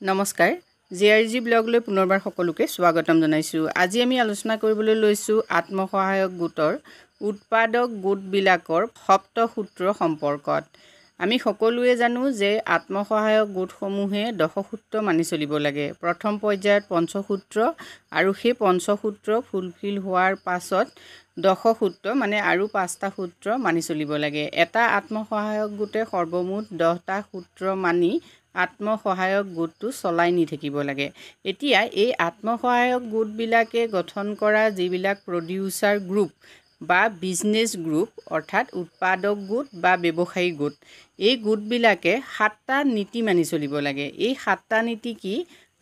নমস্কাৰ জিআৰজি ব্লগলৈ পুনৰবাৰ সকলোকে স্বাগতম জনাইছোঁ। আজি আমি আলোচনা কৰিবলৈ লৈছোঁ আত্মসহায়ক গোটৰ উৎপাদক গোটবিলাকৰ সপ্ত সূত্ৰ সম্পৰ্কত। আমি সকলোৱে জানো যে আত্মসহায়ক গোটসমূহে দশসূত্ৰ মানি চলিব লাগে। প্ৰথম পৰ্যায়ত পঞ্চসূত্ৰ আৰু সেই পঞ্চসূত্ৰ ফুলফিল হোৱাৰ পাছত দশসূত্ৰ মানে আৰু 5টা সূত্ৰ মানি চলিব লাগে। এটা আত্মসহায়ক গোটে সৰ্বমুঠ 10টা সূত্ৰ মানি আত্মসহায়ক গোটটো চলাই নি থাকিব লাগে। এতিয়া এই আত্মসহায়ক গোটবিলাকে গঠন কৰা যিবিলাক প্ৰডিউচাৰ গ্ৰুপ বা বিজনেছ গ্ৰুপ অৰ্থাৎ উৎপাদক গোট বা ব্যৱসায়ী গোট, এই গোটবিলাকে 7টা নীতি মানি চলিব লাগে। এই 7টা নীতি কি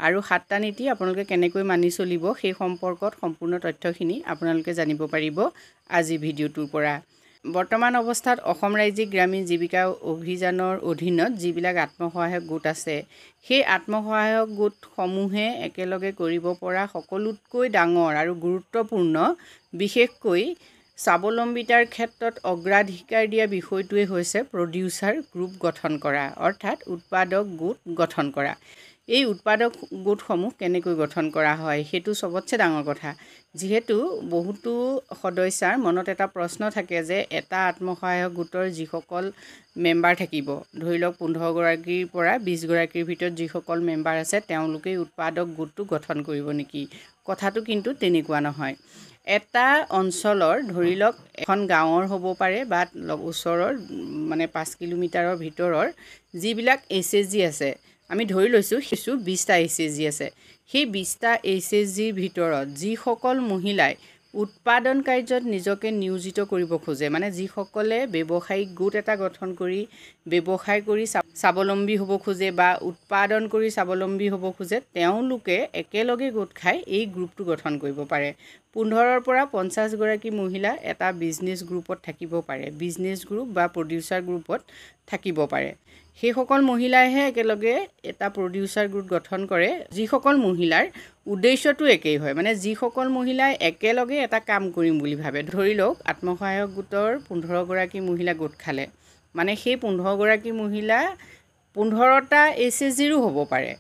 আৰু 7টা নীতি আপোনালোকে কেনেকৈ মানি চলিব সেই সম্পৰ্কত সম্পূৰ্ণ তথ্যখিনি আপোনালোকে জানিব পাৰিব আজি ভিডিঅ'টোৰ পৰা। বৰ্তমান অৱস্থাত অসম ৰাজ্যিক গ্ৰামীণ জীৱিকা অভিযানৰ অধীনত যিবিলাক আত্মসহায়ক গোট আছে, সেই আত্মসহায়ক গোটসমূহে একেলগে কৰিব পৰা সকলোতকৈ ডাঙৰ আৰু গুৰুত্বপূৰ্ণ বিশেষকৈ স্বাৱলম্বিতাৰ ক্ষেত্ৰত অগ্ৰাধিকাৰ দিয়া বিষয়টোৱে হৈছে প্ৰডিউচাৰ গ্ৰুপ গঠন কৰা অৰ্থাৎ উৎপাদক গোট গঠন কৰা। এই উৎপাদক গোটসমূহ কেনেকৈ গঠন কৰা হয় সেইটো চবতছে ডাঙৰ কথা। যিহেতু বহুতো সদস্যাৰ মনত এটা প্ৰশ্ন থাকে যে এটা আত্মসহায়ক গোটৰ যিসকল মেম্বাৰ থাকিব, ধৰি লওক 15 গৰাকীৰ পৰা 20 গৰাকীৰ ভিতৰত যিসকল মেম্বাৰ আছে তেওঁলোকেই উৎপাদক গোটটো গঠন কৰিব নেকি? কথাটো কিন্তু তেনেকুৱা নহয়। এটা অঞ্চলৰ ধৰি লওক এখন গাঁৱৰ হ'ব পাৰে বা ওচৰৰ মানে 5 কিলোমিটাৰৰ ভিতৰৰ যিবিলাক HSG আছে, আমি ধৰি লৈছোঁ কিছু 20টা HSG আছে। সেই 20টা HSGৰ ভিতৰত যিসকল মহিলাই উৎপাদন কাৰ্যত নিজকে নিয়োজিত কৰিব খোজে, মানে যিসকলে ব্যৱসায়িক গোট এটা গঠন কৰি ব্যৱসায় কৰি স্বাৱলম্বী হ'ব খোজে বা উৎপাদন কৰি স্বাৱলম্বী হ'ব খোজে, তেওঁলোকে একেলগে গোট খাই এই গ্ৰুপটো গঠন কৰিব পাৰে। 15ৰ পৰা 50 গৰাকী মহিলা এটা বিজনেছ গ্ৰুপত থাকিব পাৰে, বিজনেছ গ্ৰুপ বা প্ৰডিউচাৰ গ্ৰুপত থাকিব পাৰে। সেইসকল মহিলাইহে একেলগে এটা প্ৰডিউচাৰ গ্ৰুপ গঠন কৰে যিসকল মহিলাৰ উদ্দেশ্যটো একেই হয়, মানে যিসকল মহিলাই একেলগে এটা কাম কৰিম বুলি ভাবে। ধৰি লওক আত্মসহায়ক গোটৰ 15 গৰাকী মহিলা গোট খালে, মানে সেই 15 গৰাকী মহিলা 15টা HSGৰো হ'ব পাৰে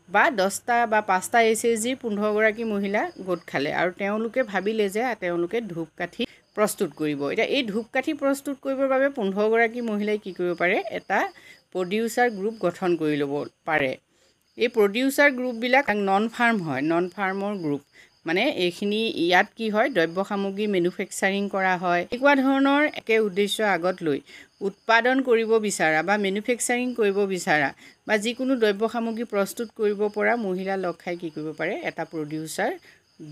বা 10টা বা 5টা HSGৰ 15 গৰাকী মহিলা গোট খালে আৰু তেওঁলোকে ভাবিলে যে তেওঁলোকে ধূপকাঠি প্ৰস্তুত কৰিব। এতিয়া এই ধূপকাঠি প্ৰস্তুত কৰিবৰ বাবে 15 গৰাকী মহিলাই কি কৰিব পাৰে, এটা প্ৰডিউচাৰ গ্ৰুপ গঠন কৰি ল'ব পাৰে। এই প্ৰডিউচাৰ গ্ৰুপবিলাক নন ফাৰ্ম হয়, নন ফাৰ্মৰ গ্ৰুপ, মানে এইখিনি ইয়াত কি হয় দ্ৰব্য সামগ্ৰী মেনুফেকচাৰিং কৰা হয়। এনেকুৱা ধৰণৰ একে উদ্দেশ্য আগত লৈ উৎপাদন কৰিব বিচৰা বা মেনুফেকচাৰিং কৰিব বিচৰা বা যিকোনো দ্ৰব্য সামগ্ৰী প্ৰস্তুত কৰিব পৰা মহিলা লগ খাই কি কৰিব পাৰে, এটা প্ৰডিউচাৰ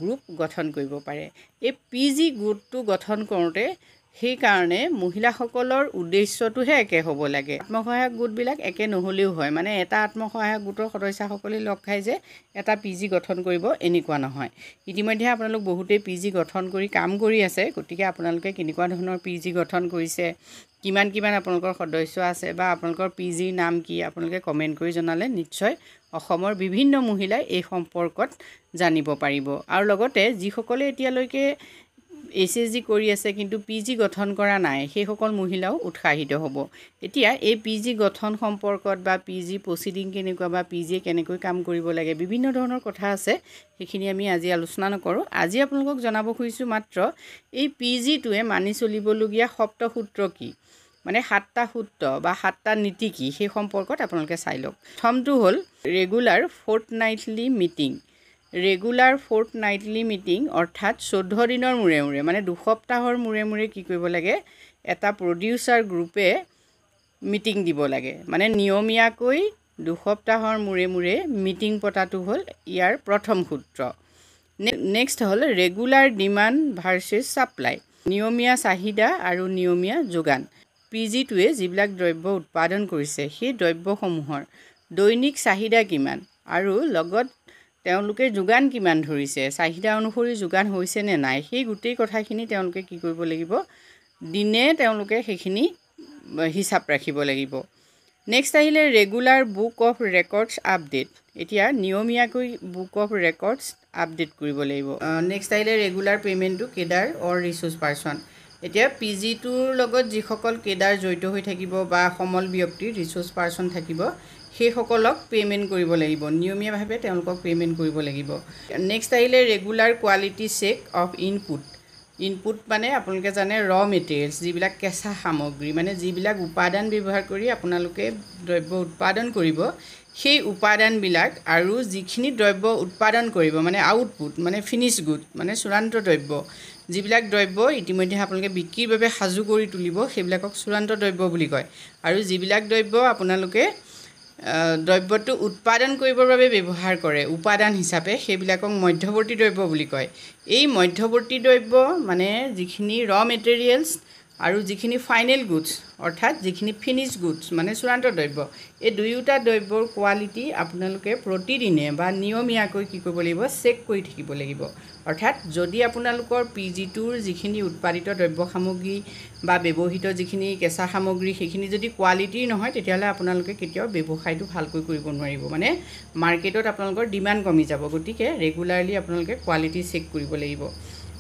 গ্ৰুপ গঠন কৰিব পাৰে। এই PG গোটটো গঠন কৰোঁতে সেইকাৰণে মহিলাসকলৰ উদ্দেশ্যটোহে একে হ'ব লাগে। আত্মসহায়ক গোটবিলাক একে নহ'লেও হয়, মানে এটা আত্মসহায়ক গোটৰ সদস্যসকলে লগ খাই যে এটা PG গঠন কৰিব এনেকুৱা নহয়। ইতিমধ্যে আপোনালোক বহুতেই PG গঠন কৰি কাম কৰি আছে, গতিকে আপোনালোকে কেনেকুৱা ধৰণৰ PG গঠন কৰিছে, কিমান আপোনালোকৰ সদস্য আছে বা আপোনালোকৰ PGৰ নাম কি, আপোনালোকে কমেণ্ট কৰি জনালে নিশ্চয় অসমৰ বিভিন্ন মহিলাই এই সম্পৰ্কত জানিব পাৰিব। আৰু লগতে যিসকলে এতিয়ালৈকে HSG কৰি আছে কিন্তু PG গঠন কৰা নাই, সেইসকল মহিলাও উৎসাহিত হ'ব। এতিয়া এই PG গঠন সম্পৰ্কত বা PG প্ৰচিডিং কেনেকুৱা বা PG কেনেকৈ কাম কৰিব লাগে, বিভিন্ন ধৰণৰ কথা আছে, সেইখিনি আমি আজি আলোচনা নকৰোঁ। আজি আপোনালোকক জনাব খুজিছোঁ মাত্ৰ এই PGটোৱে মানি চলিবলগীয়া সপ্ত সূত্ৰ কি, মানে 7টা সূত্ৰ বা 7টা নীতি কি সেই সম্পৰ্কত আপোনালোকে চাই লওক। প্ৰথমটো হ'ল ৰেগুলাৰ ফৰ্টনাইটলি মিটিং। ৰেগুলাৰ ফৰ্টনাইটলি মিটিং অৰ্থাৎ 14 দিনৰ মূৰে মূৰে, মানে 2 সপ্তাহৰ মূৰে মূৰে কি কৰিব লাগে, এটা প্ৰডিউচাৰ গ্ৰুপে মিটিং দিব লাগে। মানে নিয়মীয়াকৈ 2 সপ্তাহৰ মূৰে মূৰে মিটিং পতাটো হ'ল ইয়াৰ প্ৰথম সূত্ৰ। নেক্সট হ'ল ৰেগুলাৰ ডিমাণ্ড ভাৰ্চেছ ছাপ্লাই, নিয়মীয়া চাহিদা আৰু নিয়মীয়া যোগান। PGটোৱে যিবিলাক দ্ৰব্য উৎপাদন কৰিছে সেই দ্ৰব্যসমূহৰ দৈনিক চাহিদা কিমান আৰু লগত তেওঁলোকে যোগান কিমান ধৰিছে, চাহিদা অনুসৰি যোগান হৈছে নে নাই, সেই গোটেই কথাখিনি তেওঁলোকে কি কৰিব লাগিব, দিনে তেওঁলোকে সেইখিনি হিচাপ ৰাখিব লাগিব। নেক্সট আহিলে regular book of records update. এতিয়া নিয়মীয়াকৈ বুক অফ ৰেকৰ্ডছ আপডেট কৰিব লাগিব। নেক্সট আহিলে ৰেগুলাৰ পে'মেণ্ট টু কেডাৰ অৰ ৰিচোৰ্চ পাৰ্চন। এতিয়া PGটোৰ লগত যিসকল কেডাৰ জড়িত হৈ থাকিব বা সমল ব্যক্তি ৰিচোৰ্চ পাৰ্চন থাকিব, সেইসকলক পে'মেণ্ট কৰিব লাগিব, নিয়মীয়াভাৱে তেওঁলোকক পে'মেণ্ট কৰিব লাগিব। নেক্সট আহিলে regular quality check of input মানে আপোনালোকে জানে ৰ মেটেৰিয়েলছ, যিবিলাক কেঁচা সামগ্ৰী মানে যিবিলাক উপাদান ব্যৱহাৰ কৰি আপোনালোকে দ্ৰব্য উৎপাদন কৰিব, সেই উপাদানবিলাক আৰু যিখিনি দ্ৰব্য উৎপাদন কৰিব মানে আউটপুট মানে ফিনিছ গুড মানে চূড়ান্ত দ্ৰব্য, যিবিলাক দ্ৰব্য ইতিমধ্যে আপোনালোকে বিক্ৰীৰ বাবে সাজু কৰি তুলিব সেইবিলাকক চূড়ান্ত দ্ৰব্য বুলি কয়। আৰু যিবিলাক দ্ৰব্য আপোনালোকে দ্ৰব্যটো উৎপাদন কৰিবৰ বাবে ব্যৱহাৰ কৰে উপাদান হিচাপে, সেইবিলাকক মধ্যৱৰ্তী দ্ৰব্য বুলি কয়। এই মধ্যৱৰ্তী দ্ৰব্য মানে যিখিনি ৰ মেটেৰিয়েলছ আৰু যিখিনি ফাইনেল গুডছ অৰ্থাৎ যিখিনি ফিনিছ গুডছ মানে চূড়ান্ত দ্ৰব্য, এই দুয়োটা দ্ৰব্যৰ কোৱালিটি আপোনালোকে প্ৰতিদিনে বা নিয়মীয়াকৈ কি কৰিব লাগিব, চেক কৰি থাকিব লাগিব। অৰ্থাৎ যদি আপোনালোকৰ PG2ৰ যিখিনি উৎপাদিত দ্ৰব্য সামগ্ৰী বা ব্যৱহৃত যিখিনি কেঁচা সামগ্ৰী সেইখিনি যদি কোৱালিটিৰ নহয়, তেতিয়াহ'লে আপোনালোকে কেতিয়াও ব্যৱসায়টো ভালকৈ কৰিব নোৱাৰিব, মানে মাৰ্কেটত আপোনালোকৰ ডিমাণ্ড কমি যাব। গতিকে ৰেগুলাৰলি আপোনালোকে কোৱালিটি চেক কৰিব লাগিব।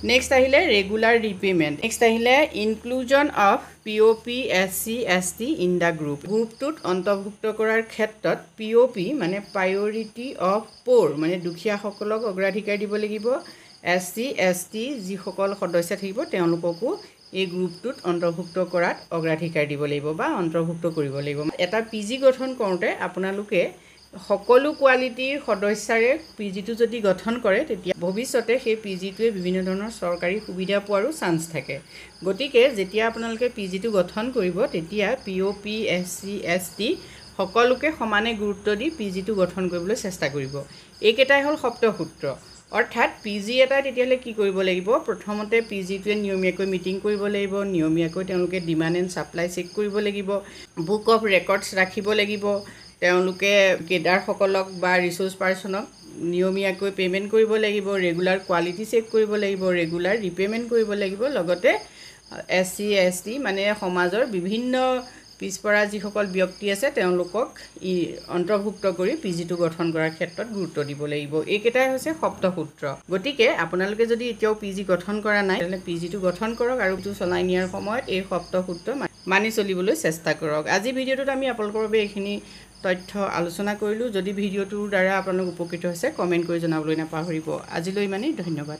নেক্সট আহিলে ৰেগুলাৰ ৰিপে'মেণ্ট। নেক্সট আহিলে inclusion of POP SC ST in the গ্ৰুপটোত অন্তৰ্ভুক্ত কৰাৰ ক্ষেত্ৰত POP মানে প্ৰায়ৰিটি অফ প'ৰ মানে দুখীয়াসকলক অগ্ৰাধিকাৰ দিব লাগিব। SC ST যিসকল সদস্য থাকিব তেওঁলোককো এই গ্ৰুপটোত অন্তৰ্ভুক্ত কৰাত অগ্ৰাধিকাৰ দিব লাগিব বা অন্তৰ্ভুক্ত কৰিব লাগিব। এটা PG গঠন কৰোঁতে আপোনালোকে সকলো কোৱালিটিৰ সদস্যাৰে PGটো যদি গঠন কৰে, তেতিয়া ভৱিষ্যতে সেই PGটোৱে বিভিন্ন ধৰণৰ চৰকাৰী সুবিধা পোৱাৰো চান্স থাকে। গতিকে যেতিয়া আপোনালোকে PGটো গঠন কৰিব, তেতিয়া POP SC ST সকলোকে সমানে গুৰুত্ব দি PGটো গঠন কৰিবলৈ চেষ্টা কৰিব। এইকেইটাই হ'ল সপ্তসূত্ৰ। অৰ্থাৎ PG এটাই তেতিয়াহ'লে কি কৰিব লাগিব, প্ৰথমতে PGটোৱে নিয়মীয়াকৈ মিটিং কৰিব লাগিব, নিয়মীয়াকৈ তেওঁলোকে ডিমাণ্ড এণ্ড ছাপ্লাই চেক কৰিব লাগিব, বুক অফ ৰেকৰ্ডছ ৰাখিব লাগিব, তেওঁলোকে কেডাৰসকলক বা ৰিচোৰ্চ পাৰ্চনক নিয়মীয়াকৈ পে'মেণ্ট কৰিব লাগিব, ৰেগুলাৰ কোৱালিটি চেক কৰিব লাগিব, ৰেগুলাৰ ৰিপে'মেণ্ট কৰিব লাগিব, লগতে SC ST মানে সমাজৰ বিভিন্ন পিছপৰা যিসকল ব্যক্তি আছে তেওঁলোকক অন্তৰ্ভুক্ত কৰি PGটো গঠন কৰাৰ ক্ষেত্ৰত গুৰুত্ব দিব লাগিব। এইকেইটাই হৈছে সপ্তসূত্ৰ। গতিকে আপোনালোকে যদি এতিয়াও PG গঠন কৰা নাই, তেতিয়াহ'লে PGটো গঠন কৰক আৰু এইটো চলাই নিয়াৰ সময়ত এই সপ্তসূত্ৰ মানি চলিবলৈ চেষ্টা কৰক। আজি ভিডিঅ'টোত আমি আপোনালোকৰ বাবে এইখিনি তথ্য আলোচনা কৰিলোঁ। যদি ভিডিঅ'টোৰ দ্বাৰা আপোনালোক উপকৃত হৈছে, কমেণ্ট কৰি জনাবলৈ নাপাহৰিব। আজিলৈ ইমানেই, ধন্যবাদ।